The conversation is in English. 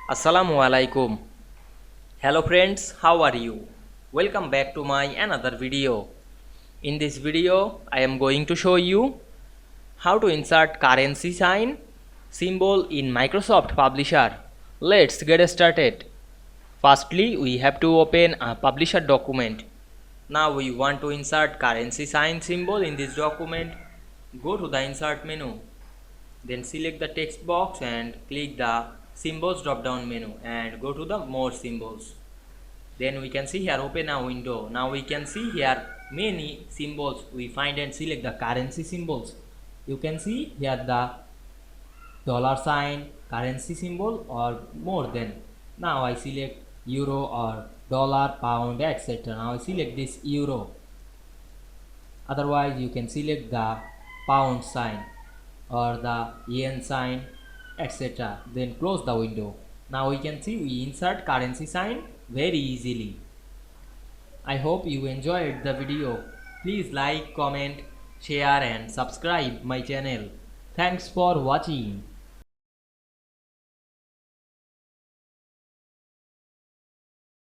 Assalamu Walaikum. Hello friends, how are you? Welcome back to my another video. In this video, I am going to show you how to insert currency sign symbol in Microsoft Publisher. Let's get started. Firstly, we have to open a Publisher document. Now we want to insert currency sign symbol in this document. Go to the Insert menu. Then select the text box and click the symbols drop down menu and go to the more symbols. Then we can see here open a window. Now we can see here many symbols we find and select the currency symbols. You can see here the dollar sign, currency symbol or more than. Now I select euro or dollar, pound, etc. Now I select this euro. Otherwise you can select the pound sign or the yen sign, etc. Then close the window. Now we can see we insert currency sign very easily. I hope you enjoyed the video. Please like, comment, share and subscribe my channel. Thanks for watching.